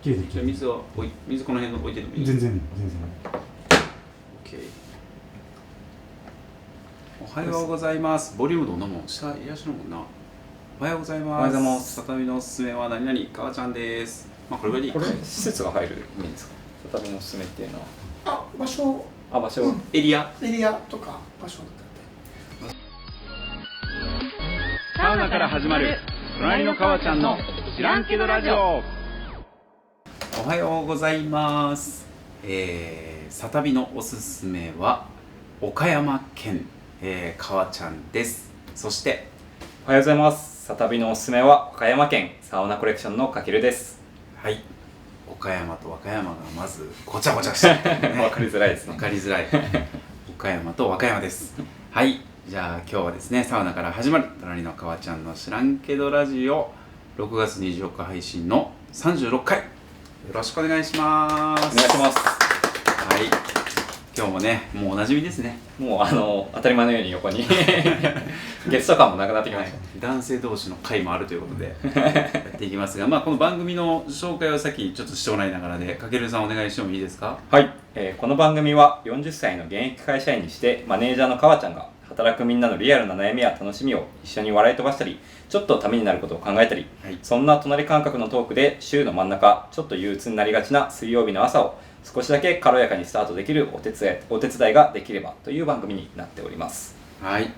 きれいできれい。水この辺置いててもいい？全然。OK。おはようございます。ボリュームどんなもん？下いらっしゃるもんな。おはようございます。おはようございます。畳のおすすめは何々、かわちゃんです。まあこれぐらいでいいか。これ施設が入るメニューですか？畳のおすすめっていうのは。場所、場所、エリアとか場所だったってサウナから始まる隣のかわちゃんの知らんけどラジオ。おはようございます。サタビのおすすめは岡山県、かわちゃんです。そしておはようございます。サタビのおすすめは岡山県サウナコレクションのかけるです。はい、岡山と和歌山がまずごちゃごちゃしてる、ね、分かりづらいですね。分かりづらい岡山と和歌山です。はい、じゃあ今日はですね、サウナから始まる隣のかわちゃんの知らんけどラジオ6月24日配信の36回、よろしくお願いします。お願いします。はい、今日もね、もうおなじみですね。もう当たり前のように横にゲスト感もなくなってきました、はい、男性同士の会もあるということでやっていきますが、まあこの番組の紹介を先にちょっとしてもらいながらで、かけるさんお願いしてもいいですか？はい、この番組は40歳の現役会社員にしてマネージャーのかわちゃんが働くみんなのリアルな悩みや楽しみを一緒に笑い飛ばしたり、ちょっとためになることを考えたり、はい、そんな隣感覚のトークで週の真ん中ちょっと憂鬱になりがちな水曜日の朝を少しだけ軽やかにスタートできるお手伝いができればという番組になっております。はい、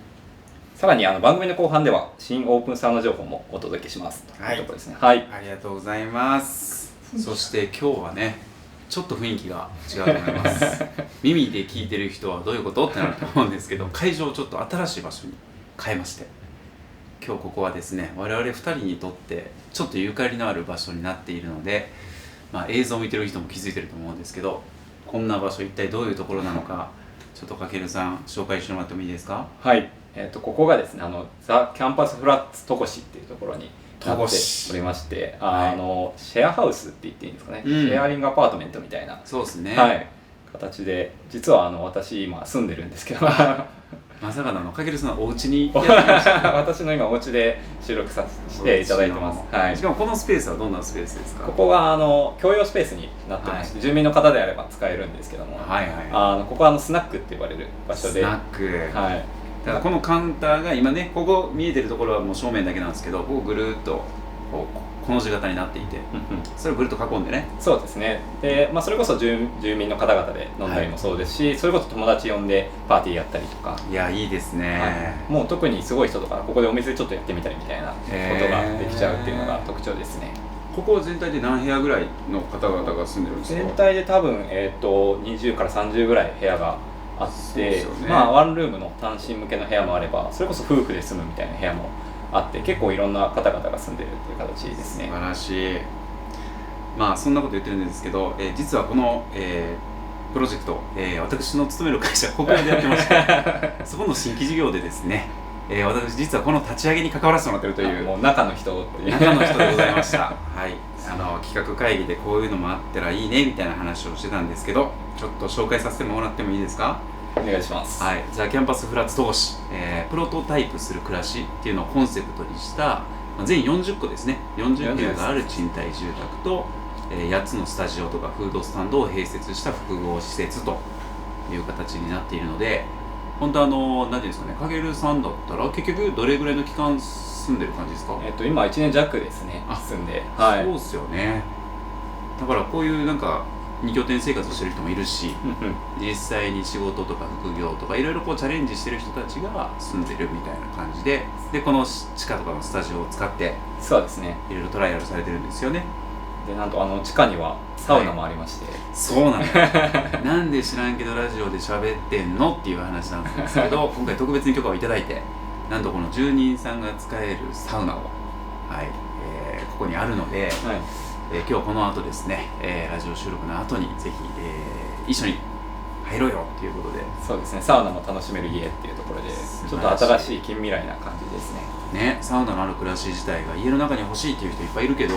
さらに番組の後半では新オープンサウナ情報もお届けしますというところですね。はい、ありがとうございます。そして今日はね、ちょっと雰囲気が違うと思います耳で聞いてる人はどういうことってなると思うんですけど、会場をちょっと新しい場所に変えまして、今日ここはですね、我々2人にとってちょっとゆかりのある場所になっているので、まあ、映像を見てる人も気づいてると思うんですけど、こんな場所一体どういうところなのか、ちょっとかけるさん紹介してもらってもいいですか？はい、ここがですね、ザ・キャンパスフラッツ戸越っていうところになっておりまして、はい、シェアハウスって言っていいんですかね、シェアリングアパートメントみたいな、そうですね、はい、形で、実は私今住んでるんですけどまさかのかけるさんのお家にやってました私の今お家で収録させていただいてます。はい、しかもこのスペースはどんなスペースですか？ここが共用スペースになってまして、はい、住民の方であれば使えるんですけども、はいはい、ここはスナックって呼ばれる場所で、スナック、はい、だからこのカウンターが今ね、ここ見えてるところはもう正面だけなんですけど、ここぐるっとこの字型になっていて、それをぐるっと囲んでね。そうですね。で、それこそ住民の方々で飲んだりもそうですし、はい、それこそ友達呼んでパーティーやったりとか。いや、いいですね、はい、もう特にすごい人とかここでお店ちょっとやってみたりみたいなことができちゃうっていうのが特徴ですね。ここ全体で何部屋ぐらいの方々が住んでるんですか？全体で多分、20から30ぐらい部屋があって、ね、ワンルームの単身向けの部屋もあれば、それこそ夫婦で住むみたいな部屋もあって、結構いろんな方々が住んでるっていう形ですね。素晴らしい。まあそんなこと言ってるんですけど、実はこの、プロジェクト、私の勤める会社ここでやってましてそこの新規事業でですね、私実はこの立ち上げに関わらせてもらってるという、もう中の人っていう中の人でございましたはい、企画会議でこういうのもあったらいいねみたいな話をしてたんですけど、ちょっと紹介させてもらってもいいですか？お願いします。はい、ザ・キャンパスフラッツ戸越、プロトタイプする暮らしっていうのをコンセプトにした全40個ですね、40部屋がある賃貸住宅と、8つのスタジオとかフードスタンドを併設した複合施設という形になっているので、本当何ていうんですかね、かげるさんだったら結局どれぐらいの期間住んでる感じですか？今1年弱ですね、住んで、はい、そうですよね。だからこういうなんか2拠点生活してる人もいるし、実際に仕事とか副業とかいろいろこうチャレンジしてる人たちが住んでるみたいな感じで、この地下とかのスタジオを使ってそうですね、いろいろトライアルされてるんですよね。で、なんと地下にはサウナもありまして、はい、そうなのなんで知らんけどラジオで喋ってんのっていう話なんですけど今回特別に許可をいただいて、なんとこの住人さんが使えるサウナを、はい、ここにあるので、はい、今日この後ですね、ラジオ収録の後にぜひ、一緒に入ろうよっていうことで。そうですね、サウナも楽しめる家っていうところで、ちょっと新しい近未来な感じですね。ね、サウナのある暮らし自体が家の中に欲しいっていう人いっぱいいるけど、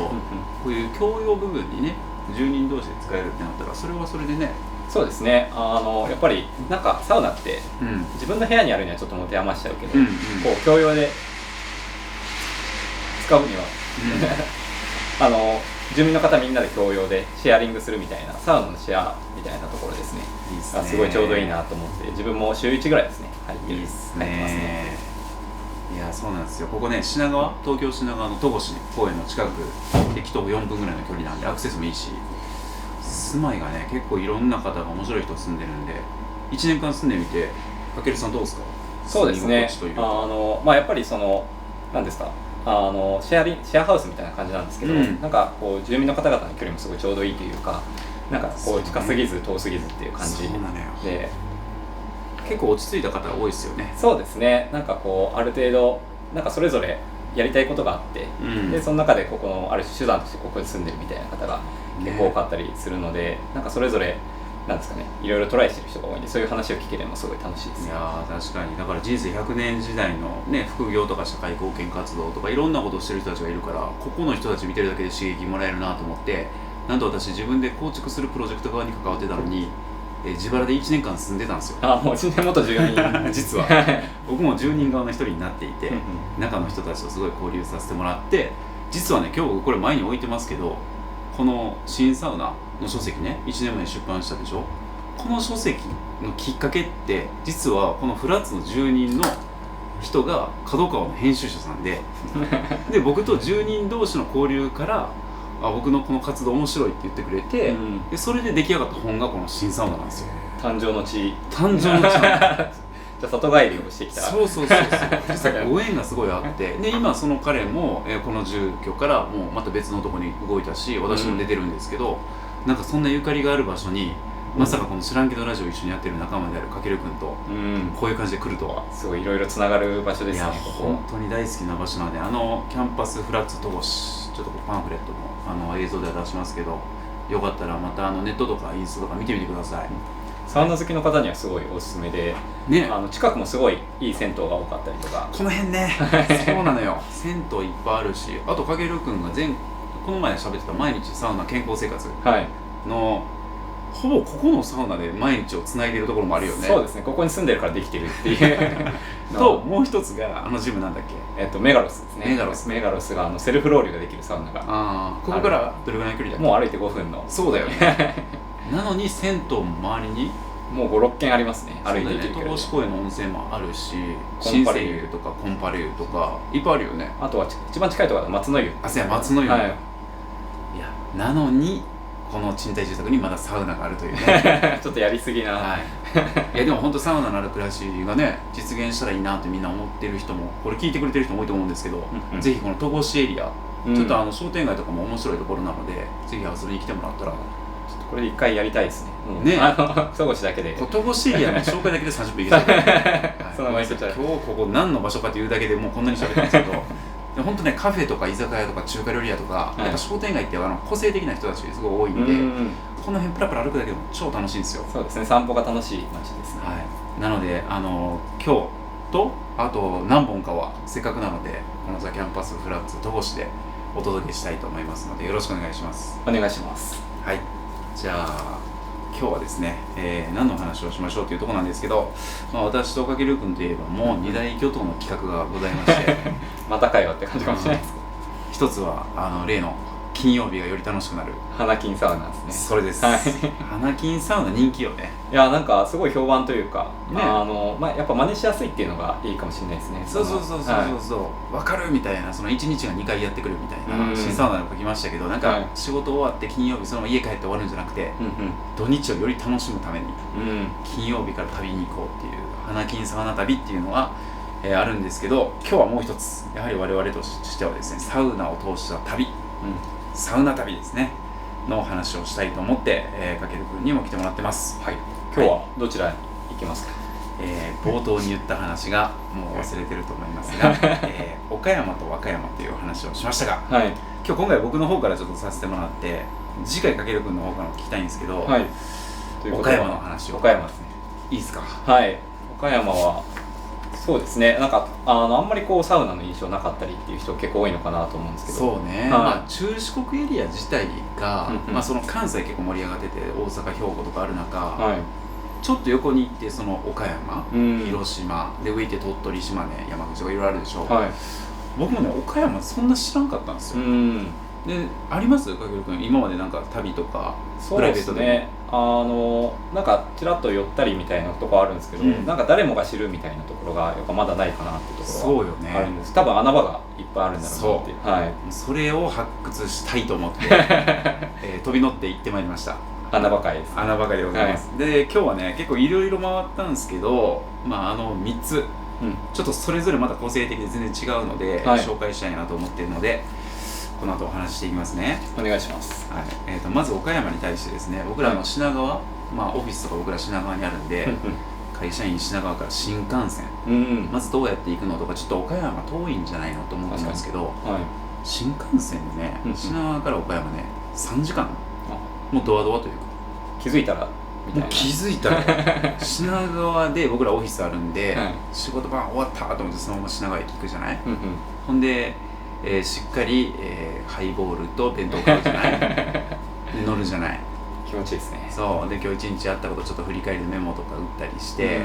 こういう共用部分にね、住人同士で使えるってなったらそれはそれでね。そうですね、やっぱりなんかサウナって、自分の部屋にあるにはちょっと持て余しちゃうけど、こう共用で使うには、住民の方みんなで共用でシェアリングするみたいなサウナのシェアみたいなところですね。いいっすね。すごいちょうどいいなと思って自分も週1ぐらいですね入っていいっす入ってますね。ね。いやそうなんですよ。ここね品川、東京品川の戸越公園の近く、駅徒歩4分ぐらいの距離なんでアクセスもいいし、住まいがね結構いろんな方が面白い人住んでるんで、1年間住んでみて、かけるさんどうですか？そうですね。住み心地というかまあやっぱりその何ですか、シェアハウスみたいな感じなんですけど、なんかこう住民の方々の距離もすごいちょうどいいというか、なんかこう近すぎず遠すぎずっていう感じそうなのよ。で、結構落ち着いた方が多いですよね。そうですね。なんかこうある程度なんかそれぞれやりたいことがあって、でその中でここのある種手段としてここに住んでるみたいな方が結構多かったりするので、なんかそれぞれなんですかね、いろいろトライしてる人が多いんで、そういう話を聞けるのもすごい楽しいですね。いや確かに、だから人生100年時代の、ね、副業とか社会貢献活動とかいろんなことをしてる人たちがいるから、ここの人たち見てるだけで刺激もらえるなと思って、なんと私自分で構築するプロジェクト側に関わってたのに、自腹で1年間住んでたんですよ。もう1年元住人実は僕も住人側の一人になっていて、中の人たちとすごい交流させてもらって、実はね今日僕これ前に置いてますけど、この新サウナの書籍ね1年前に出版したでしょ。この書籍のきっかけって実はこのフラッツの住人の人が角川の編集者さんでで僕と住人同士の交流から僕のこの活動面白いって言ってくれて、でそれで出来上がった本がこの新サウナなんですよ。誕生の地。誕生の地なんだじゃあ里帰りをしてきた。そう実はご縁がすごいあって、で今その彼もこの住居からもうまた別のところに動いたし、私も出てるんですけど、なんかそんなゆかりがある場所にまさかこの知らんけどラジオ一緒にやってる仲間であるかけるくんとこういう感じで来るとは。すごいいろいろつながる場所ですね。いや本当に大好きな場所なんで、キャンパスフラッツ戸越、ちょっとパンフレットも映像では出しますけど、よかったらまたネットとかインスタとか見てみてください。サウナ好きの方にはすごいおすすめで、ね、近くもすごいいい銭湯が多かったりとか。この辺ねそうなのよ。銭湯いっぱいあるし、あとかけるくんがこの前喋ってた毎日サウナ健康生活の、ほぼここのサウナで毎日をつないでるところもあるよね。そうですね、ここに住んでるからできてるっていうともう一つがジムなんだっけ、メガロスですね。メガロスがセルフロウリュができるサウナが、ここからどれぐらいの距離だっけ？もう歩いて5分の。そうだよねなのに銭湯も周りにもう5、6軒ありますね。歩いて行ける。戸越公園の温泉もあるし、新生湯とかコンパレ湯とかいっぱいあるよね。あとは一番近いところは松の湯。そうや松の湯、いやなのにこの賃貸住宅にまだサウナがあるというねちょっとやりすぎな、いやでも本当サウナのある暮らしがね実現したらいいなってみんな思ってる人も、これ聞いてくれてる人も多いと思うんですけど、ぜひこの戸越エリア、ちょっと商店街とかも面白いところなので、ぜひ遊びに来てもらったら。これで一回やりたいですね。戸越だけで。戸越エリアの紹介だけで30分いけちゃうその前に今日ここ何の場所かというだけでもうこんなに喋ってますけど本当ね、カフェとか居酒屋とか中華料理屋とか、やっぱ商店街って個性的な人たちすごい多いんで、この辺プラプラ歩くだけでも超楽しいんですよ。そうですね、散歩が楽しい街ですね。なので今日とあと何本かはせっかくなのでこのザ・キャンパスフラッツ戸越でお届けしたいと思いますので、よろしくお願いします。お願いします。はい、じゃあ今日はですね、何の話をしましょうというところなんですけど、私とかけるくんといえばもう2大巨頭の企画がございましてまたかよって感じかもしれないですけど、一つは例の金曜日がより楽しくなる花金サウナですね。それです、花金サウナ人気よね。いやなんかすごい評判というか、やっぱ真似しやすいっていうのがいいかもしれないですね。そう分かるみたいな、その1日が2回やってくるみたいな新サウナでも書きましたけど、なんか仕事終わって金曜日そのまま家帰って終わるんじゃなくて、土日をより楽しむために金曜日から旅に行こうっていう花金サウナ旅っていうのがあるんですけど、今日はもう一つやはり我々としてはですね、サウナを通した旅、サウナ旅ですねのお話をしたいと思って、かけるくんにも来てもらってます。今日はどちらに行きますか？冒頭に言った話がもう忘れてると思いますが、岡山と和歌山という話をしましたが、今回僕の方からちょっとさせてもらって、次回かけるくんの方からも聞きたいんですけど、岡山の話を。岡山ですね。いいですか？岡山はそうですね、なんかあんまりサウナの印象なかったりっていう人結構多いのかなと思うんですけど、そうね、中四国エリア自体が、その関西結構盛り上がってて、大阪兵庫とかある中、ちょっと横に行ってその岡山、広島で上行って鳥取、島根、山口とかいろいろあるでしょ。僕もね岡山そんな知らんかったんですよ。でありますかけるくん、今までなんか旅とかそうですね、なんかちらっと寄ったりみたいなところあるんですけど、なんか誰もが知るみたいなところがやっぱまだないかなってところがあるんです。多分穴場がいっぱいあるんだろうなっていう、はい、それを発掘したいと思って、飛び乗って行ってまいりました。穴場会です、穴場会でございます、で今日はね結構いろいろ回ったんですけど、3つ、ちょっとそれぞれまた個性的で全然違うので、紹介したいなと思っているので、この後お話していきますね。お願いします。はい、まず岡山に対してですね、僕らの品川、オフィスとか僕ら品川にあるんで、会社員品川から新幹線、まずどうやって行くのとか、ちょっと岡山遠いんじゃないのと思うんですけど、新幹線でね、品川から岡山ね3時間、もうドアドアというか、気づいたらみたいな。気づいたら品川で僕らオフィスあるんで、仕事終わったと思ってそのまま品川駅行くじゃない、ほんでしっかり、ハイボールと弁当買うじゃないで乗るじゃない。気持ちいいですね。そうで、今日一日やったことちょっと振り返りでメモとか打ったりして、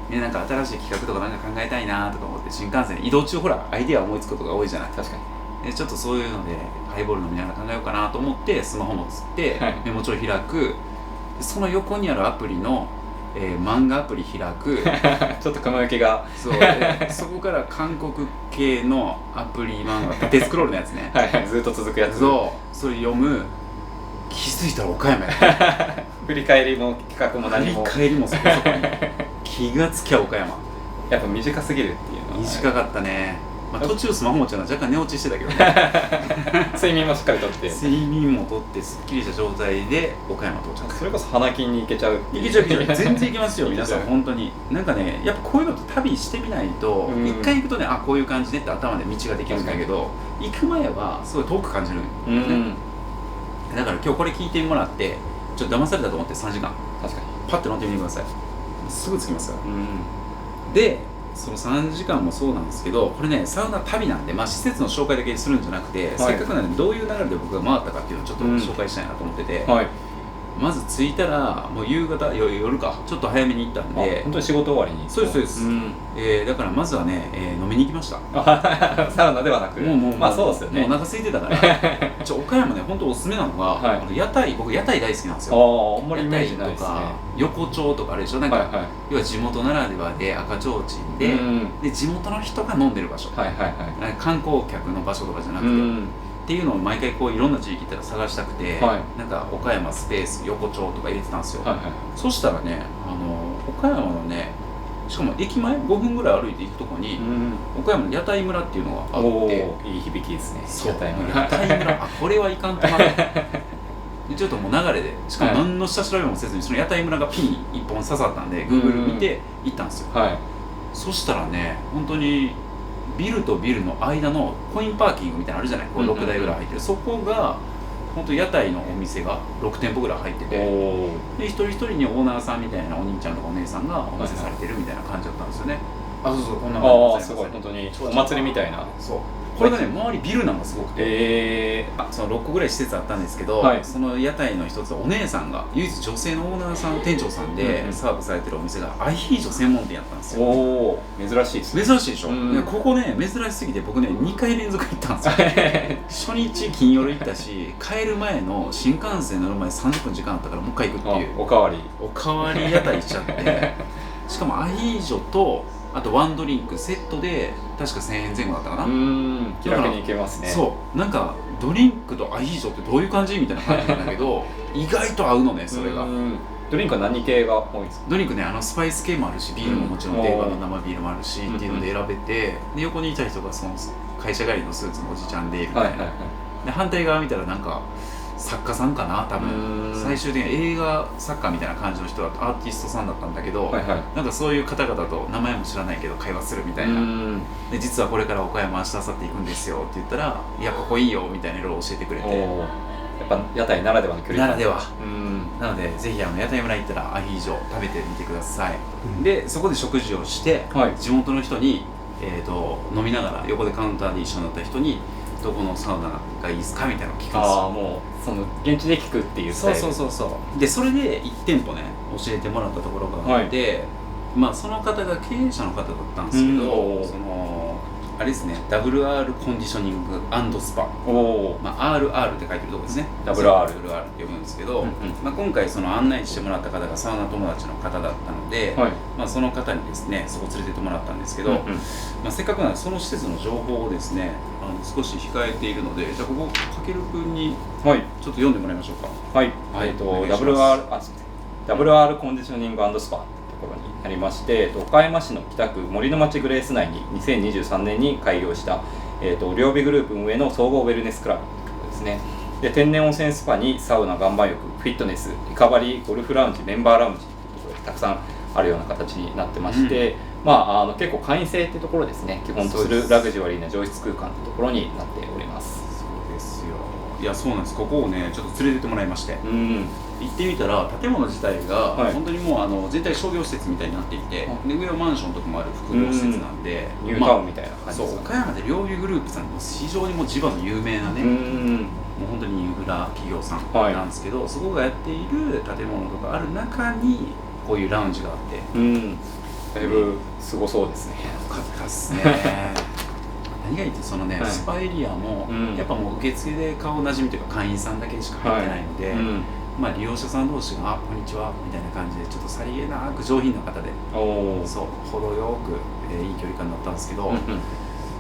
でなんか新しい企画とかなんか考えたいなとか思って、新幹線移動中ほらアイデア思いつくことが多いじゃない。確かに。でちょっとそういうのでハイボール飲みながら考えようかなと思ってスマホもつって、メモ帳開く、その横にあるアプリの漫画アプリ開くちょっと雲行きがそこから韓国系のアプリ漫画、縦スクロールのやつねずっと続くやつ、それ読む、気づいたら岡山や振り返りも企画も何も、振り返りもそこそこに気がつきゃ岡山。やっぱ短すぎるっていうのは、短かったね。途中スマホ持ちは若干寝落ちしてたけどね睡眠もしっかりとって睡眠もとってすっきりした状態で岡山到着。それこそ花金に行けちゃうっていう。行けちゃう全然行けますよ皆さん。本当になんかね、やっぱこういうのって旅してみないと、一回行くとね、こういう感じねって頭で道ができるんだけど、行く前はすごい遠く感じるんだよね。だから今日これ聞いてもらってちょっと騙されたと思って3時間確かにパッて乗ってみてください。すぐ着きますから。でその3時間もそうなんですけど、これねサウナ旅なんで、施設の紹介だけするんじゃなくて、せっかくなんでどういう流れで僕が回ったかっていうのをちょっと紹介したいなと思ってて、まず着いたらもう夕方、夜かちょっと早めに行ったんで、本当に仕事終わりに。そうですそうです、だからまずはね、飲みに行きました。サウナではなく、そうですよね。もうお腹空いてたから岡山ね本当おすすめなのが、屋台、僕屋台大好きなんですよ。あんまりイメージないですね。横丁とかあれでしょ、なんか、要は地元ならではで赤ちょうちんで、で地元の人が飲んでる場所、観光客の場所とかじゃなくて、っていうのを毎回こういろんな地域行ったら探したくて、なんか岡山スペース横丁とか入れてたんですよ。そしたらね、岡山のね、しかも駅前5分ぐらい歩いて行くとこに、岡山の屋台村っていうのがあって、いい響きですね。屋台村これはいかんとなでちょっともう流れで、しかも何の下調べもせずにその屋台村がピン1本刺さったんで Google 見て行ったんですよ。そしたらね、本当にビルとビルの間のコインパーキングみたいなのあるじゃない、こう6台ぐらい入ってる、そこが本当屋台のお店が6店舗ぐらい入ってて、で一人一人にオーナーさんみたいなお兄ちゃんとかお姉さんがお店されてるみたいな感じだったんですよね。そうそう、こんな感じすごい、本当にお祭りみたいな。そうこれがね、周りビルなんかすごくて、その6個ぐらい施設あったんですけど、その屋台の一つはお姉さんが唯一女性のオーナーさん、店長さんでサーブされてるお店がアヒージョ専門店やったんですよ。珍しいですね。珍しいでしょ。ここね珍しすぎて僕ね2回連続行ったんですよ初日金夜行ったし、帰る前の新幹線乗る前30分時間あったからもう一回行くっていう、おかわり屋台しちゃってしかもアヒージョとあとワンドリンクセットで確か1000円前後だったかな。気楽に行けますね。そうなんかドリンクとアヒージョってどういう感じみたいな感じなんだけど意外と合うのね、それが。ドリンクは何系が多いんですか？ドリンクね、スパイス系もあるし、ビールももちろん定番の生ビールもあるしっていうので選べて、で横にいた人がその会社帰りのスーツのおじちゃんでみたいな、で反対側見たらなんか作家さんかな、多分最終的に映画作家みたいな感じの人だとアーティストさんだったんだけど、なんかそういう方々と名前も知らないけど会話するみたいな。で実はこれから岡山明日明後日行くんですよって言ったら、いやここいいよみたいな色を教えてくれて、やっぱ屋台ならではの距離ならではなので、ぜひ屋台村行ったらアヒージョ食べてみてください。でそこで食事をして、地元の人に、飲みながら横でカウンターで一緒になった人にどこのサウナがいいですかみたいなのを聞くんですよ。もうその現地で聞くっていうスタイル。そうでそれで1店舗ね教えてもらったところがあって、その方が経営者の方だったんですけど、そのあれですね、WR コンディショニング&スパ、おお、RR って書いてるところですね。WR って呼ぶんですけど、うんうん今回その案内してもらった方がサウナ友達の方だったので、はい、その方にですねそこ連れてってもらったんですけど、うんうん、せっかくなのでその施設の情報をですね少し控えているので、じゃあここかけるくんにはい、ちょっと読んでもらいましょうか。はい、お願いします WR コンディショニング&スパというところになりまして、岡山市の北区森の町グレース内に2023年に開業した、両備グループ運営の総合ウェルネスクラブですね。で、天然温泉スパにサウナ、岩盤浴、フィットネス、リカバリー、ゴルフラウンジ、メンバーラウンジというところでたくさんあるような形になってまして、結構会員制というところですね、基本とするラグジュアリーな上質空間というところになっております。そうですよ。いや、そうなんです。ここをねちょっと連れてってもらいまして、行ってみたら建物自体が本当にもう全体商業施設みたいになっていて、で上はマンションとかもある複合施設なんで、ニュータウンみたいな感じそう、岡山で両備グループさんも非常にもう地場の有名なね、もう本当にインフラ企業さんなんですけど、そこがやっている建物とかある中にこういうラウンジがあって、だいぶすごそうですね。よかったっすね。何がいいってそのね、スパエリアも、やっぱもう受付で顔なじみというか会員さんだけしか入ってないので、利用者さん同士が「こんにちは」みたいな感じでちょっとさりげなく上品な方で、そう程よく、いい距離感だったんですけど、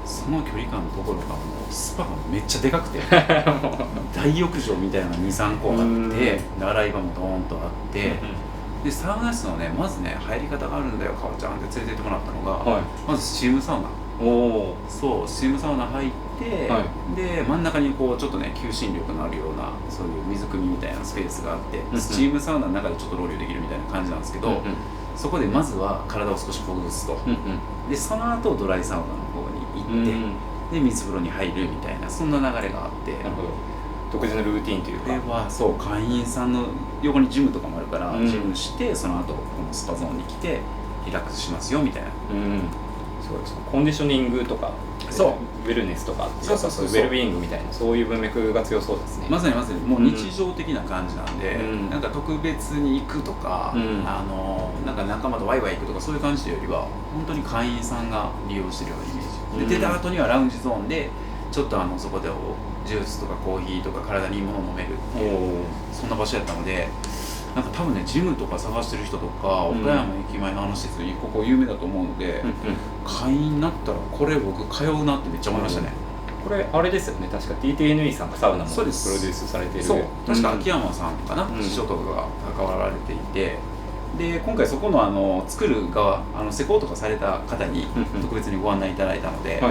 その距離感のところがもうスパがめっちゃでかくて大浴場みたいなのが 2,3 個あって、洗い場もドーンとあって、でサウナ室のねまずね入り方があるんだよかわちゃんって連れてってもらったのが、まずスチームサウナ。そうスチームサウナ入って、で真ん中にこうちょっとね求心力のあるようなそういう水汲みみたいなスペースがあって、スチームサウナの中でちょっとロウリュできるみたいな感じなんですけど、そこでまずは体を少しほぐすと、でその後ドライサウナの方に行って、で水風呂に入るみたいなそんな流れがあって、なるほど、独自のルーティンというか、これはそう会員さんの横にジムとかもあるから、ジムしてその後このスパゾーンに来てリラックスしますよみたいな。そうです。コンディショニングとか、ウェルネスとかっていうウェルビーイングみたいなそういう文脈が強そうですね。まさにまさにもう日常的な感じなんで、なんか特別に行くとか、なんか仲間とワイワイ行くとかそういう感じというよりは本当に会員さんが利用してるようなイメージで、出た後にはラウンジゾーンでちょっとそこでジュースとかコーヒーとか体にいいものを飲めるっていうそんな場所やったので、なんか多分ねジムとか探してる人とか、岡山駅前の施設ここ有名だと思うので、会員になったらこれ僕通うなってめっちゃ思いましたね。これあれですよね、確か TTNE さんがサウナもプロデュースされている。そう確か秋山さんかな、師匠とかが関わられていて、で今回そこの作る側施工とかされた方に特別にご案内いただいたので、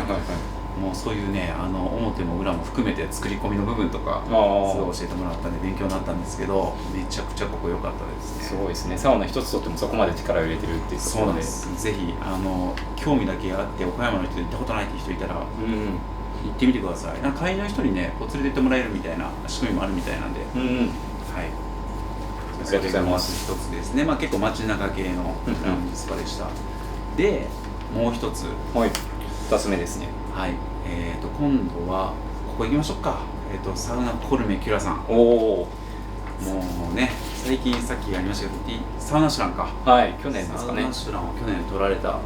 もうそういうね表も裏も含めて作り込みの部分とかすごい教えてもらったんで勉強になったんですけど、めちゃくちゃここ良かったですね。すごいですね。サウナ一つとってもそこまで力を入れてるっていうところで。そうなんです。ぜひ興味だけあって岡山の人で行ったことないっていう人いたら、行ってみてください。なんか会員の人にねこう連れてってもらえるみたいな仕組みもあるみたいなんで、はい。ありがとうございます。一つですね。結構街中系のラウンジスパでした。でもう一つ、2つ目ですね。はい。今度はここ行きましょうか。サウナコルメキュラさん。もうね最近さっきやりましたけど、サウナシュランか。去年ですかね。サウナシュランを去年取られた。で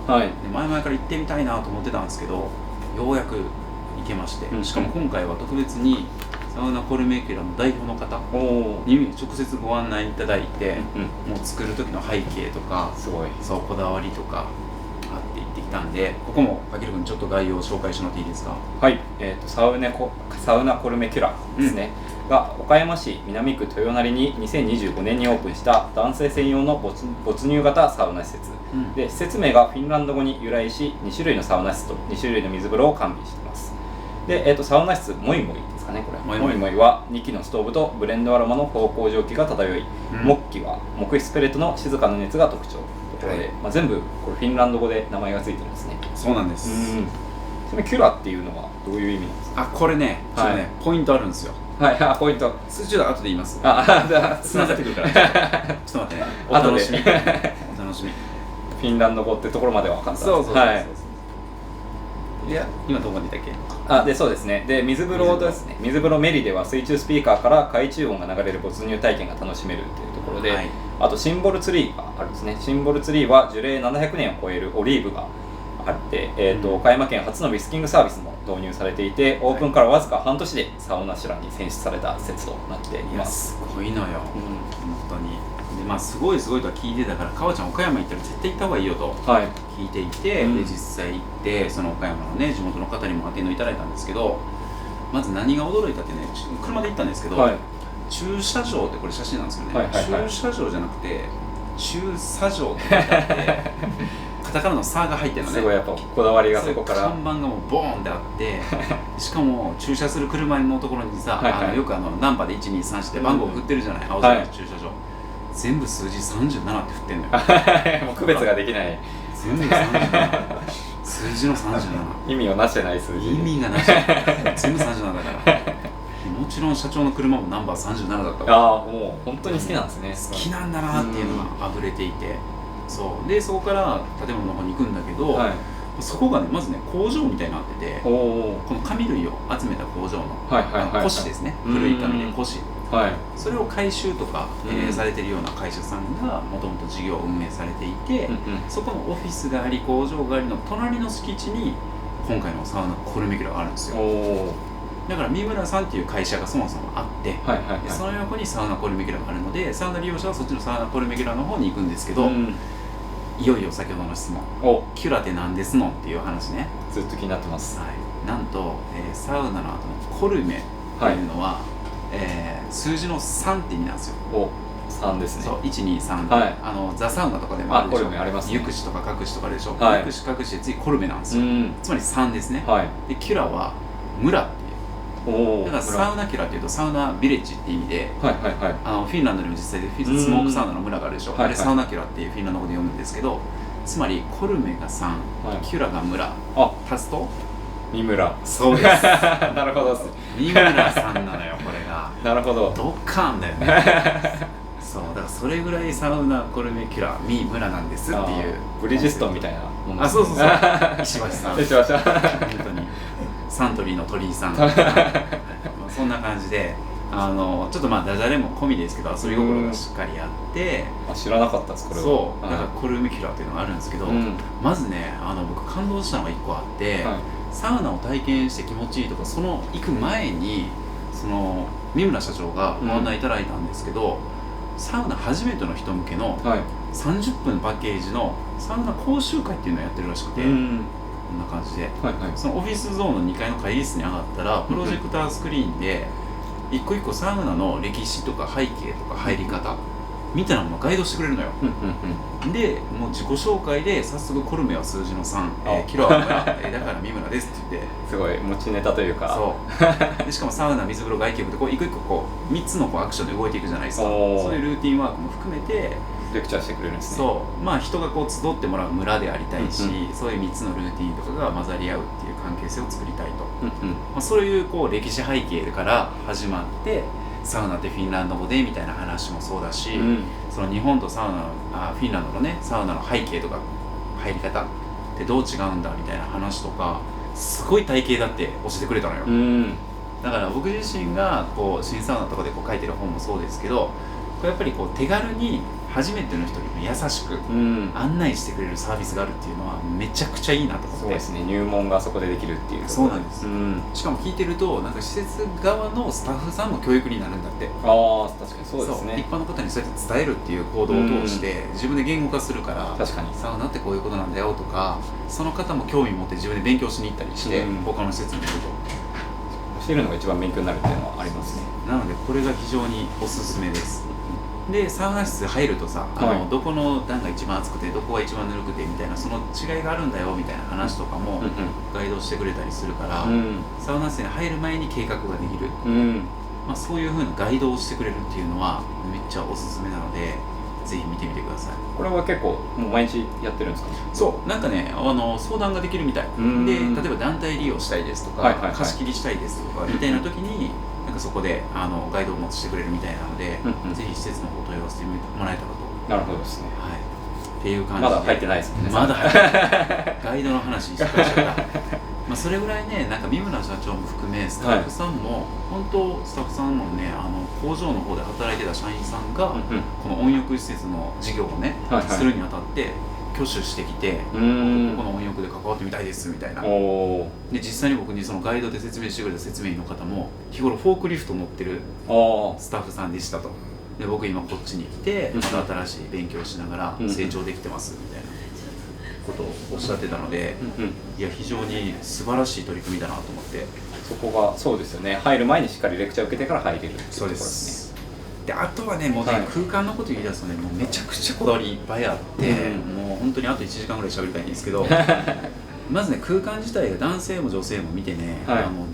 前々から行ってみたいなと思ってたんですけど、ようやく行けまして、しかも今回は特別にサウナコルメキュラの代表の方に直接ご案内いただいて、もう作る時の背景とか、そうこだわりとかあって行ってきたんで、ここもかける君ちょっと概要を紹介してもらっていいですか。サウナコルメキュラですね、が岡山市南区豊成に2025年にオープンした男性専用の没入型サウナ施設、で施設名がフィンランド語に由来し2種類のサウナ室と2種類の水風呂を完備しています。で、サウナ室モイモイですかね、これモイモイは2基のストーブとブレンドアロマの芳香蒸気が漂い、木器は木質ペレットの静かな熱が特徴というところで、全部これフィンランド語で名前がついてるんですね。そうなんです。ちなみにキュラっていうのはどういう意味なんですか。これねちょっとねポイントあるんですよ。ポイントちょっと後で言います。じゃあつながってくるからちょっと待ってね、お楽しみお楽しみ。フィンランド語ってところまでは分かった。そういや今どこまでいたっけ。でそうですね。で水風呂ですね。水風呂メリでは水中スピーカーから海中音が流れる没入体験が楽しめるというところで、あとシンボルツリーがあるんですね。シンボルツリーは樹齢700年を超えるオリーブがあって、岡山県初のウィスキングサービスも導入されていて、オープンからわずか半年でサウナシュランに選出された施設となっていいやます。すごいのよ、本当に。でまあすごいとは聞いてたから、川ちゃん岡山行ったら絶対行った方がいいよとはい、聞いていて、で実際行ってその岡山のね地元の方にもアテンドいただいたんですけど、まず何が驚いたってね、車で行ったんですけど、はい、駐車場ってこれ写真なんですけどね、はいはいはい駐車場じゃなくて駐車場って書いてあってカタカナの「さ」が入ってるのね。すごいやっぱこだわりがそこから。看板がもうボーンってあってしかも駐車する車のところにさ、はいはいよくナンバーで1234って番号振ってるじゃない、青空の駐車場、全部数字37って振ってんのよもう区別ができない、全部37数字の37、意味をなしてない数字。意味がなし全部37だからもちろん社長の車もナンバー37だったわ。ああ、もう本当に好きなんですね。好きなんだなっていうのが溢れていて、そうでそこから建物の方に行くんだけど、はい、そこがねまずね工場みたいになってて、おお、この紙類を集めた工場のはいはいはいはい、古紙ですね、古い紙で古紙、はい、それを回収とか、されてるような会社さんがもともと事業を運営されていて、そこのオフィスがあり工場がありの隣の敷地に今回のサウナコルメキュラがあるんですよ。おお、だから三村さんっていう会社がそもそもあって、はいはいはい、でその横にサウナコルメキュラがあるので、サウナ利用者はそっちのサウナコルメキュラの方に行くんですけど、いよいよ先ほどの質問、お、キュラって何ですのっていう話ね。ずっと気になってます。はい、なんと、サウナの後のコルメっていうのは、数字の3って意味なんですよ。お、3ですね。そう、123、はい、ザ・サウナとかでもあるでしょ。コルメありますね。ユクシとかカクシとかでしょ。はい、ユクシカクシで次コルメなんですよ。つまり3ですね。はい、でキュラは村っていう。おお、だからサウナキュラっていうとサウナビレッジって意味で、はいはいはい、フィンランドにも実際でスモークサウナの村があるでしょ。あれサウナキュラっていうフィンランド語で読むんですけど、つまりコルメが3、キュラが村、足すと三村。そうです。なるほど。三村さんなのよこれが。なるほど。ドッカーンだよね。そうだからそれぐらいサウナコルメキュラ三村なんですっていう。ブリヂストンみたいなもんです。あ、そうそうそう。石橋さん。石橋さん。本当にサントリーの鳥居さん。そんな感じで。ちょっとまあダジャレも込みですけど遊び心がしっかりあって、知らなかったですこれは。そうだからコルメキュラっていうのがあるんですけど、まずね僕感動したのが1個あって、サウナを体験して気持ちいいとかその行く前にその三村社長がご案内いただいたんですけど、サウナ初めての人向けの30分パッケージのサウナ講習会っていうのをやってるらしくて、こんな感じで、そのオフィスゾーンの2階の会議室に上がったらプロジェクタースクリーンで一個一個サウナの歴史とか背景とか入り方みたいなものをガイドしてくれるのよ。でもう自己紹介で早速コルメは数字の3、キロは村、だから三村ですって言って、すごい持ちネタというか。そうでしかもサウナ水風呂外気浴でこう一個一個こう3つのこうアクションで動いていくじゃないですか。そういうルーティンワークも含めてレクチャーしてくれるんですね。そうまあ人がこう集ってもらう村でありたいし、そういう3つのルーティンとかが混ざり合うっていう関係性を作りたいと、そういうこう歴史背景から始まってサウナってフィンランド語でみたいな話もそうだし、その日本とフィンランドのねサウナの背景とか入り方ってどう違うんだみたいな話とかすごい体系だって教えてくれたのよ。だから僕自身がこう新サウナとかでこう書いてる本もそうですけど、これやっぱりこう手軽に初めての人にも優しく案内してくれるサービスがあるっていうのはめちゃくちゃいいなと思って。そうですね、入門がそこでできるっていう。そうなんです、しかも聞いてるとなんか施設側のスタッフさんも教育になるんだって。ああ、確かにそうですね。一般の方にそうやって伝えるっていう行動を通して自分で言語化するから、確かにサウナってこういうことなんだよとか、その方も興味持って自分で勉強しに行ったりして、他の施設に行くと教えるのが一番勉強になるっていうのはありますね。なのでこれが非常におすすめです。でサウナ室入るとさ、どこの段が一番熱くてどこが一番ぬるくてみたいなその違いがあるんだよみたいな話とかもガイドしてくれたりするから、サウナ室に入る前に計画ができる、まあ、そういう風なガイドをしてくれるっていうのはめっちゃおすすめなのでぜひ見てみてください。これは結構もう毎日やってるんですか？そうなんかね相談ができるみたいで、例えば団体利用したいですとか、貸し切りしたいですとかみたいな時になんかそこでガイドを持ってしてくれるみたいなので、ぜひ施設の方問い合わせてもらえたらと。なるほどですね。はい。っていう感じで。まだ入ってないですもんね。まだ入ってない。ガイドの話しっかりしちゃった。まあそれぐらいね、なんか三村社長も含めスタッフさんも、本当スタッフさんのね工場の方で働いてた社員さんが、この温浴施設の事業をね、するにあたって挙手してきて、ここの温浴で関わってみたいですみたいな。で実際に僕にそのガイドで説明してくれた説明員の方も日頃フォークリフト乗ってるスタッフさんでしたと。で僕今こっちに来てまた新しい勉強しながら成長できてますみたいなことをおっしゃってたので、いや非常に素晴らしい取り組みだなと思って。そこがそうですよね。入る前にしっかりレクチャー受けてから入れるっていうところですね。であとはねもうね、空間のこと言い出すとねもうめちゃくちゃこだわりいっぱいあって、もう本当にあと1時間ぐらい喋りたいんですけどまずね空間自体が男性も女性も見てね、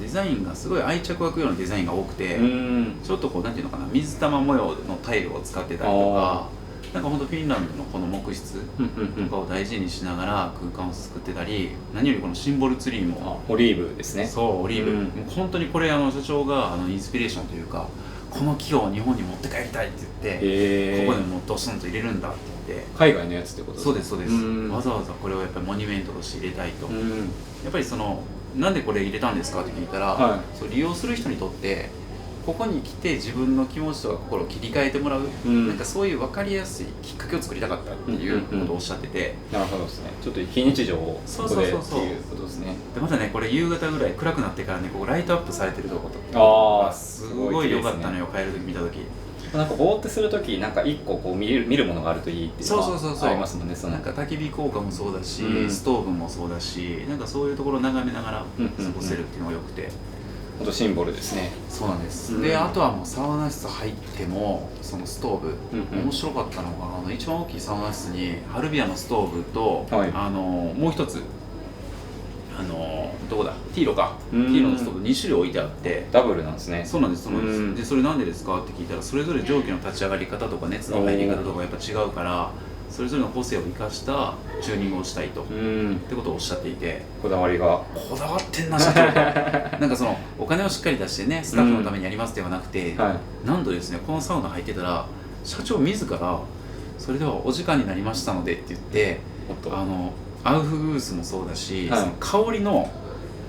デザインがすごい愛着湧くようなデザインが多くて、ちょっとこうなんていうのかな水玉模様のタイルを使ってたりとか、なんかほんとフィンランドのこの木質とかを大事にしながら空間を作ってたり、何よりこのシンボルツリーもオリーブですね。そうオリーブ、もう本当にこれ社長がインスピレーションというかこの木を日本に持って帰りたいって言って、ここでもうドスンと入れるんだって言って。海外のやつってことですか？そうですそうです。わざわざこれをやっぱりモニュメントとして入れたいと。やっぱりなんでこれ入れたんですかって聞いたら、そう利用する人にとってここに来て自分の気持ちとか心を切り替えてもらう、なんかそういう分かりやすいきっかけを作りたかったっていうことをおっしゃってて。なるほどですね。ちょっと非日常をここでっていうことですね。でまたねこれ夕方ぐらい暗くなってからねここライトアップされてるところがすごい良かったのよ、帰る時見た時。なんかぼーってするときなんか一個こう見るものがあるといいっていうのはありますもんね。なんか焚き火効果もそうだし、ストーブもそうだし、なんかそういうところを眺めながら過ごせるっていうのが良くて。ほんとシンボルですね。そうなんです。であとはもうサウナ室入ってもそのストーブ、面白かったのが一番大きいサウナ室にハルビアのストーブと、もう一つどこだティーロか、ティーロのストーブ2種類置いてあって。ダブルなんですね。そうなんですそうなんです。でそれなんでですかって聞いたら、それぞれ蒸気の立ち上がり方とか熱の入り方とかやっぱ違うから、それぞれの個性を生かしたチューニングをしたいとってことをおっしゃっていて。こだわりがこだわってんな社長なんかお金をしっかり出してねスタッフのためにやりますではなくて、なんとですねこのサウナ入ってたら社長自らそれではお時間になりましたのでって言って、アウフグースもそうだし、その香りの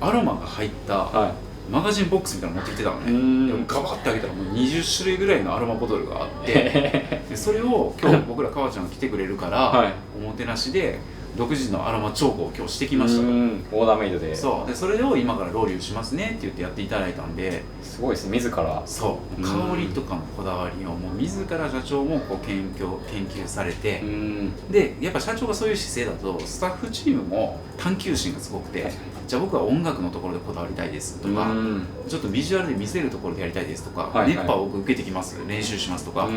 アロマが入ったマガジンボックスみたいなの持ってきてたのね。でもガバッて開けたらもう20種類ぐらいのアロマボトルがあってでそれを今日僕ら川ちゃんが来てくれるから、おもてなしで独自のアロマ調合を今日してきましたと。オーダーメイドで。そうでそれを今からロウリュしますねって言ってやっていただいたんで。すごいですね。自らそう香りとかのこだわりをもう自ら社長もこう研究されて、でやっぱ社長がそういう姿勢だとスタッフチームも探求心がすごくて、じゃあ僕は音楽のところでこだわりたいですとか、ちょっとビジュアルで見せるところでやりたいですとか、熱波を僕受けてきます練習しますとか、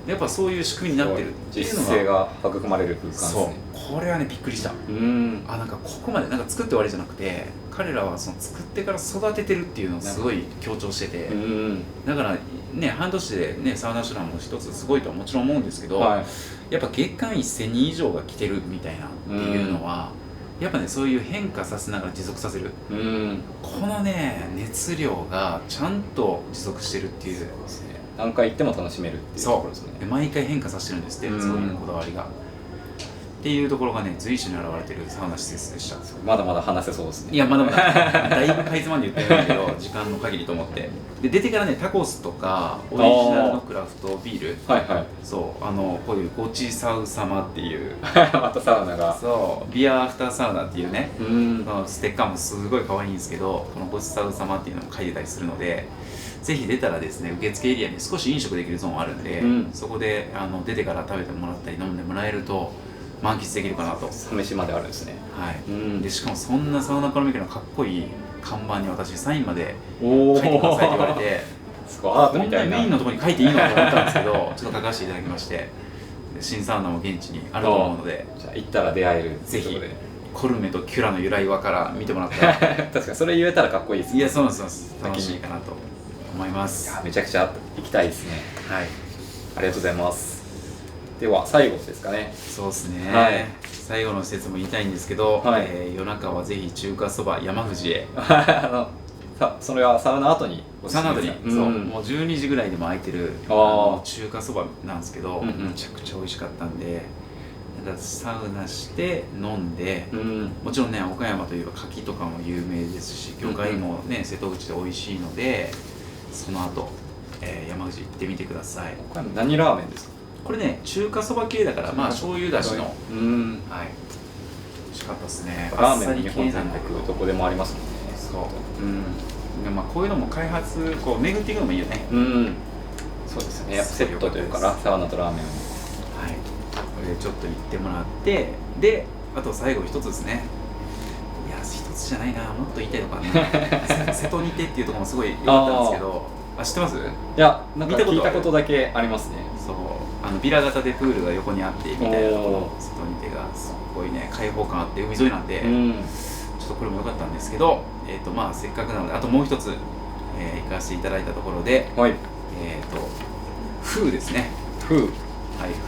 やっぱそういう仕組みになってるっていうのが実性が育まれる空間ですね。そうこれはねびっくりした。なんかここまでなんか作って終わりじゃなくて、彼らはその作ってから育ててるっていうのをすごい強調してて、だからね半年でねサウナシュランも一つすごいとはもちろん思うんですけど、やっぱ月間1000人以上が来てるみたいなっていうのは、やっぱねそういう変化させながら持続させる、このね熱量がちゃんと持続してるっていう、何回行っても楽しめるっていうところですね。で毎回変化させてるんですって、そういうこだわりがっていうところがね随所に現れてるサウナ施設でした。まだまだ話せそうですね。いやまだまだだいぶかいつまんで言ってるんだけど時間の限りと思って。で出てからねタコスとかオリジナルのクラフトビール、そうこういうゴチサウ様っていうまたサウナが、そうビアアフターサウナっていうね、ステッカーもすごい可愛いんですけど、このゴチサウ様っていうのも書いてたりするので、ぜひ出たらですね受付エリアに少し飲食できるゾーンあるんで、そこで出てから食べてもらったり飲んでもらえると満喫できるかなと。サ飯まであるんですね。でしかもそんなサウナコロミケのかっこいい看板に私サインまで書いてくださいって言われてすごいアートみたいな。こんなメインのところに書いていいのと思ったんですけどちょっと書かせていただきまして、新サウナも現地にあると思うので、じゃあ行ったら出会えるぜひコルメとキュラの由来はから見てもらったら確かにそれ言えたらかっこいいですね。いやそうなんです楽しいかなと思います。いやめちゃくちゃ行きたいですね。ありがとうございます。では最後ですかね。そうですね、最後の施設も言いたいんですけど、夜中はぜひ中華そば山藤へそれはサウナ後にサウナ後に、そうもう12時ぐらいでも空いてる中華そばなんですけど、めちゃくちゃ美味しかったんで、だからサウナして飲んで、もちろんね岡山といえば牡蠣とかも有名ですし魚介もね瀬戸口で美味しいので、その後、山口行ってみてください。岡山何ラーメンですか？これね中華そば系だからまあ醤油だしの、はい、うん、美味しかったですね。ラーメンの日本全国どこでもありますもんね。そう、うん、でまあこういうのも開発こう巡っていくのもいいよね。うん、そうですね。やっぱセットというかサウナとラーメンを、はい、これでちょっと行ってもらって、であと最後一つですね。いや一つじゃないな、もっと言いたいのかな瀬戸にてっていうところもすごい良かったんですけど、知ってます？いや、なんか聞いたことだけありますね。そう、ビラ型でプールが横にあってみたいなところ、瀬戸にてがすごいね開放感あって海沿いなんで、ちょっとこれも良かったんですけど、まあせっかくなのであともう一つ、行かせていただいたところで、はい、風ですね。風、はい、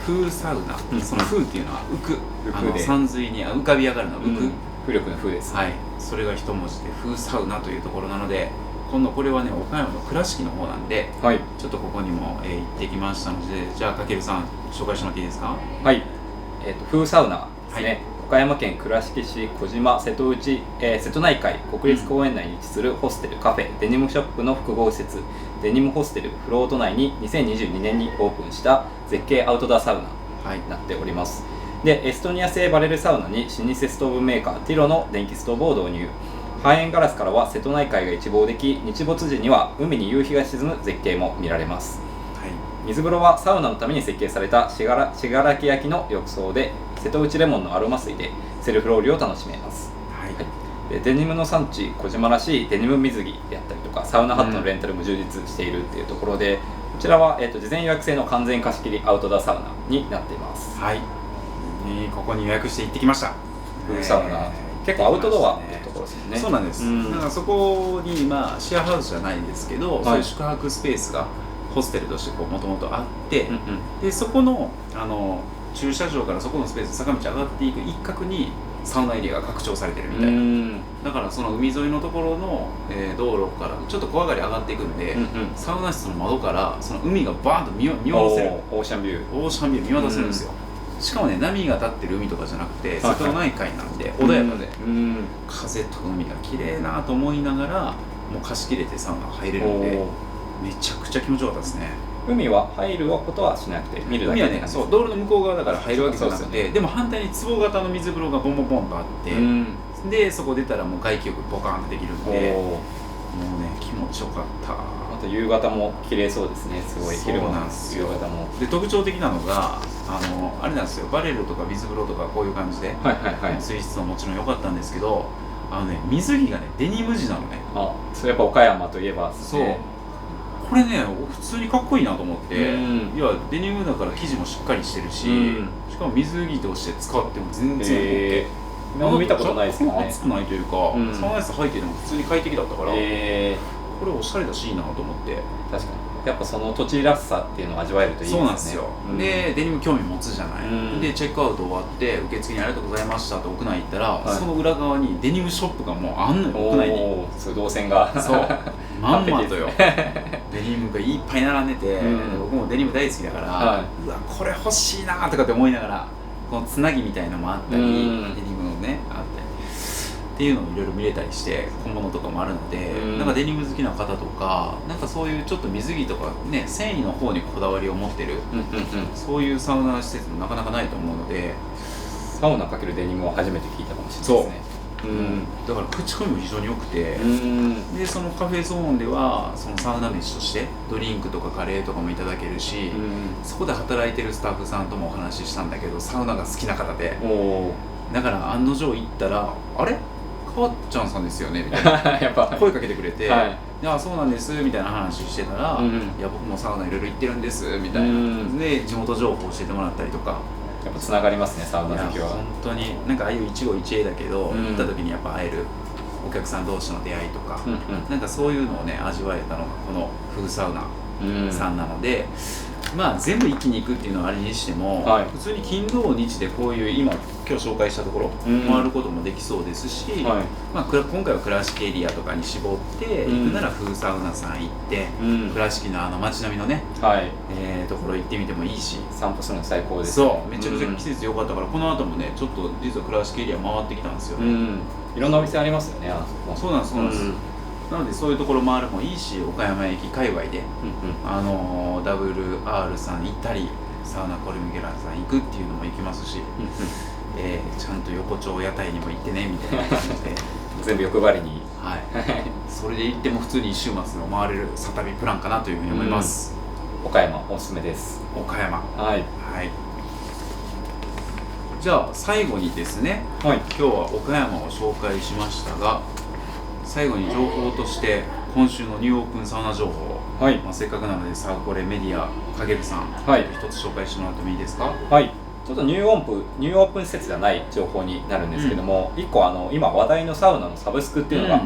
風サウナ、その風っていうのは浮く、山水に浮かび上がるのは浮く、風力の風です、はい、それが一文字で風サウナというところなので、今度これはね岡山の倉敷の方なんで、はい、ちょっとここにも、行ってきましたので、じゃあかけるさん紹介してもらっていいですか？はい、風サウナですね、はい、岡山県倉敷市小島瀬戸内、瀬戸内海国立公園内に位置するホステルカフェデニムショップの複合施設デニムホステルフロート内に2022年にオープンした絶景アウトドアサウナになっております、はい、でエストニア製バレルサウナに老舗ストーブメーカーティロの電気ストーブを導入。半円ガラスからは瀬戸内海が一望でき、日没時には海に夕日が沈む絶景も見られます、はい、水風呂はサウナのために設計された信楽焼の浴槽で瀬戸内レモンのアロマ水でセルフロウリュを楽しめます、はいはい、でデニムの産地小島らしいデニム水着であったりとかサウナハットのレンタルも充実しているっていうところで、こちらは、事前予約制の完全貸し切りアウトドアサウナになっています。はい、ここに予約して行ってきました。サウナ結構アウトドアっていうところですよね。そうなんです、だからそこに、まあ、シェアハウスじゃないんですけど、はい、そういう宿泊スペースがホステルとしてもともとあって、でそこの、駐車場からそこのスペース坂道上がっていく一角にサウナエリアが拡張されてるみたいな。だからその海沿いのところの、道路からちょっと小上がり上がっていくんで、サウナ室の窓からその海がバーンと見下ろせる。オーシャンビュー見渡せるんですよ。しかもね、波が立ってる海とかじゃなくて瀬戸内海なんで穏やかで、風と海が綺麗なと思いながらもう貸し切れてサウナ入れるんでめちゃくちゃ気持ちよかったですね。海は入ることはしなくて見るだけで、海はね、そう道路の向こう側だから入るわけじゃなくて、でも反対に壺型の水風呂がボンボンボンとあって、でそこ出たらもう外気浴ポカーンとできるんで、もうね気持ちよかった。あと夕方も綺麗そうですね。すごい昼間の夕方も。で特徴的なのがあれなんですよ、バレルとか水風呂とかこういう感じで、水質ももちろん良かったんですけど、水着がねデニム地なのね。それやっぱ岡山といえば、そう、これね普通にかっこいいなと思って、いやデニムだから生地もしっかりしてるし、しかも水着として使っても全然 OK。今も見たことないですけどね。暑くないというか、サウナ室入ってても普通に快適だったから、これおしゃれだしいいなと思って。確かにやっぱその土地らしさっていうのを味わえるといいですね。そうなんですよ、でデニム興味持つじゃない、でチェックアウト終わって受付にありがとうございましたって屋内行ったら、その裏側にデニムショップがもうあんのよ、屋内に。そう動線がそうまんまとよデニムがいっぱい並んでて、僕もデニム大好きだから、うわこれ欲しいなとかって思いながら、このつなぎみたいなのもあったり、デニムのねあったりっていうのをいろいろ見れたりして小物とかもあるので、なんかデニム好きな方とか、なんかそういうちょっと水着とかね繊維の方にこだわりを持ってる、そういうサウナ施設もなかなかないと思うので、サウナかけるデニムを初めて聞いたかもしれないですね。だから口コミも非常に良くて、でそのカフェゾーンではそのサウナ飯としてドリンクとかカレーとかもいただけるし、そこで働いてるスタッフさんともお話ししたんだけど、サウナが好きな方で、だから案の定行ったら「あれかっちゃんさんですよね」みたいなやっぱ声かけてくれて「いやそうなんです」みたいな話してたら「いや僕もサウナいろいろ行ってるんです」みたいなで地元情報教えてもらったりとか。やっぱつながりますね、サウナ好きは。本当になんかああいう一期一会だけど、行った時にやっぱ会えるお客さん同士の出会いとか、なんかそういうのをね味わえたのがこの風サウナさんなので、まあ全部一気に行くっていうのはあれにしても、普通に金土日でこういう今日紹介したところ回ることもできそうですし、まあ、今回は倉敷エリアとかに絞って行くなら風サウナさん行って、倉敷の街並みのね、ところ行ってみてもいいし、散歩するの最高です。そうめちゃくちゃ季節良かったから、この後もねちょっと実は倉敷エリア回ってきたんですよね。いろんなお店ありますよね。そうなんです、そうなんです。なのでそういうところ回るもいいし、岡山駅界隈で、WR さん行ったり、サウナコルミゲラさん行くっていうのも行きますし、ちゃんと横丁屋台にも行ってねみたいな感じで全部欲張りに、はいそれで行っても普通に1週末の回れるサ旅プランかなというふうに思います、岡山おすすめです。岡山はい、はい。じゃあ最後にですね、はい、今日は岡山を紹介しましたが、最後に情報として今週のニューオープンサウナ情報、はいせっかくなのでサウコレメディアかげるさん、はい一つ紹介してもらってもいいですか？はい、ちょっとニューオープン施設じゃない情報になるんですけども、1個今話題のサウナのサブスクっていうのが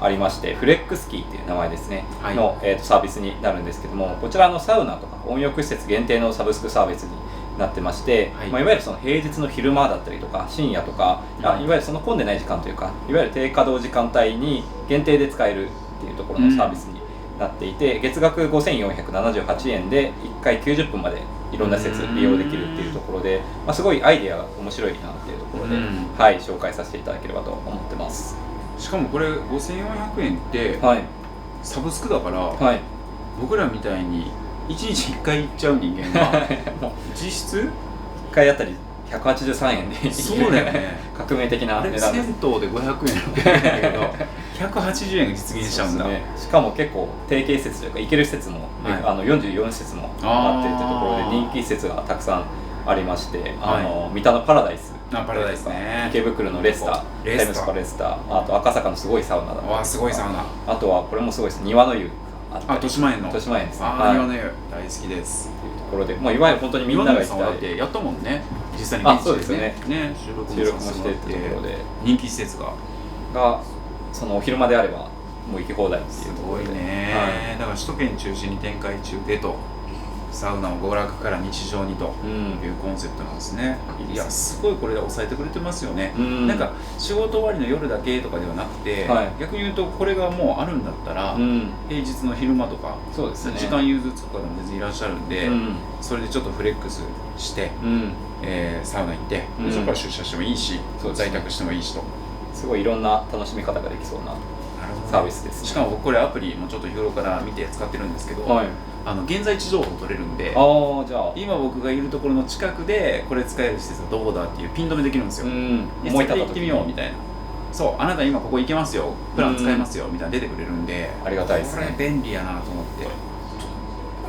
ありまして、フレックスキーっていう名前ですね、はいの、サービスになるんですけども、こちらのサウナとか温浴施設限定のサブスクサービスになってまして、はいいわゆるその平日の昼間だったりとか深夜とか、いわゆるその混んでない時間というか、いわゆる低稼働時間帯に限定で使えるっていうところのサービスになっていて、月額5478円で1回90分までいろんな施設利用できるっていうところで、すごいアイデアが面白いなっていうところで、はい、紹介させていただければと思ってます。しかもこれ5400円ってはいサブスクだから、はい、僕らみたいに1日1回行っちゃう人間が実質1回あたり183円でそうだよね革命的なあれ値段です。銭湯で500円だけど180円が実現しちゃうんだ、そうですね、しかも結構提携施設というか行ける施設も、44施設もあってっていうところで人気施設がたくさんありまして、三田のパラダイス、パラダイスね、池袋のレスター、タイムスパレスター、あと赤坂のすごいサウナだったりとか、すごいサウナ、あとはこれもすごいです、庭の湯豊島園の豊島園ですね、庭の湯大好きですっていうところで、いわゆる本当にみんなが行きたい、だってやったもんね、実際に現地でね収録もしてっていうところで、人気施設がそのお昼間であればもう行き放題っていうところで、すごいね、だから首都圏中心に展開中でと、サウナを娯楽から日常にというコンセプトなんですね、いやすごいこれで抑えてくれてますよね、なんか仕事終わりの夜だけとかではなくて、逆に言うとこれがもうあるんだったら、平日の昼間とか、そうですね、時間融通とかでも全然いらっしゃるんで、それでちょっとフレックスして、サウナ行って、そこから出社してもいいし、在宅してもいいしと、すごいいろんな楽しみ方ができそうなサービスですね。しかも僕これアプリもちょっと日頃から見て使ってるんですけど、現在地情報取れるんで、じゃあ今僕がいるところの近くでこれ使える施設はどこだっていうピン止めできるんですよ。思い立った時に行ってみようみたいな、そうあなた今ここ行けますよ、プラン使えますよみたいな出てくれるんで、ありがたいですね。これ便利やなと思って。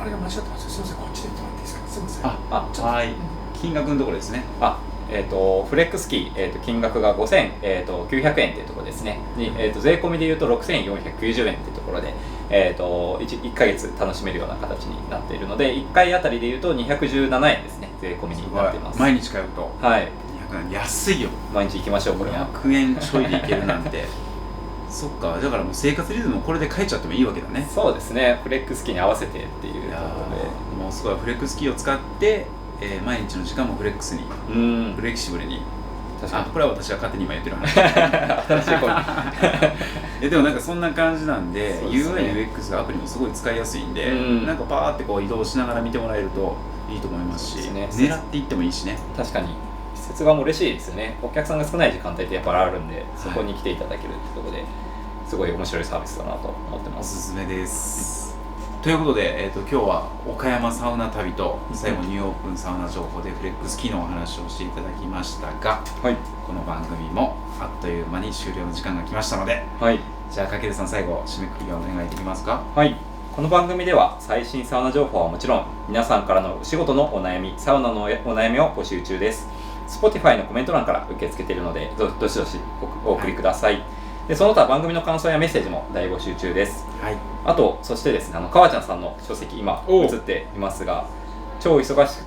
あれが間違ってます。すみません、こっちで言ってもらっていいですか。すみません。はい。金額のところですね。フレックスキー、金額が5900円というところですねに、税込みでいうと6490円というところで、1ヶ月楽しめるような形になっているので、1回あたりでいうと217円ですね、税込みになっています。毎日通うと、はい、200円安いよ。毎日行きましょう。これは200円ちょいで行けるなんてそっか、だからもう生活リズムこれで変えちゃってもいいわけだね。そうですね、フレックスキーに合わせてっていうところで、もうすごいフレックスキーを使って毎日の時間もフレックスに、フレキシブルに。これは私は勝手に今言ってる話新しい声でもなんかそんな感じなんで、UI、UX がアプリもすごい使いやすいんで、なんかパーってこう移動しながら見てもらえるといいと思いますし、狙っていってもいいしね。確かに施設側も嬉しいですよね。お客さんが少ない時間帯ってやっぱりあるんで、そこに来ていただけるってところですごい面白いサービスだなと思ってます。おすすめです。ということで、今日は岡山サウナ旅と最後ニューオープンサウナ情報でフレックスキーのお話をしていただきましたが、この番組もあっという間に終了の時間が来ましたので、じゃあかけるさん、最後締めくくりをお願いできますか。この番組では最新サウナ情報はもちろん、皆さんからのお仕事のお悩み、サウナのお悩みを募集中です。 Spotify のコメント欄から受け付けているので、どしどしお送りください。でその他番組の感想やメッセージも大募集中です。あとそしてですね、川ちゃんさんの書籍今映っていますが、超忙し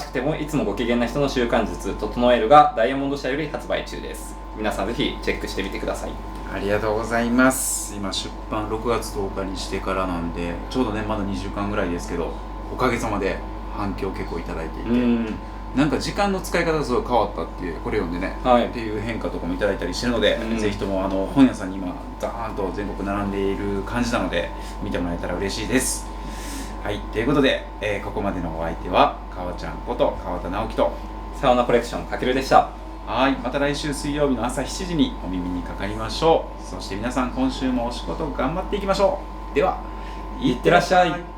くてもいつもご機嫌な人の習慣術整えるがダイヤモンド社より発売中です。皆さんぜひチェックしてみてください。ありがとうございます。今出版6月10日にしてからなんで、ちょうどねまだ2週間ぐらいですけど、おかげさまで反響結構いただいていて、なんか時間の使い方がすごい変わったっていう、これ読んでね、っていう変化とかもいただいたりしてるので、ぜひとも本屋さんに今ザーンと全国並んでいる感じなので見てもらえたら嬉しいです。はい、ということで、ここまでのお相手は川ちゃんこと川田直樹とサウナコレクションかけるでした。はい、また来週水曜日の朝7時にお耳にかかりましょう。そして皆さん今週もお仕事頑張っていきましょう。では、いってらっしゃい。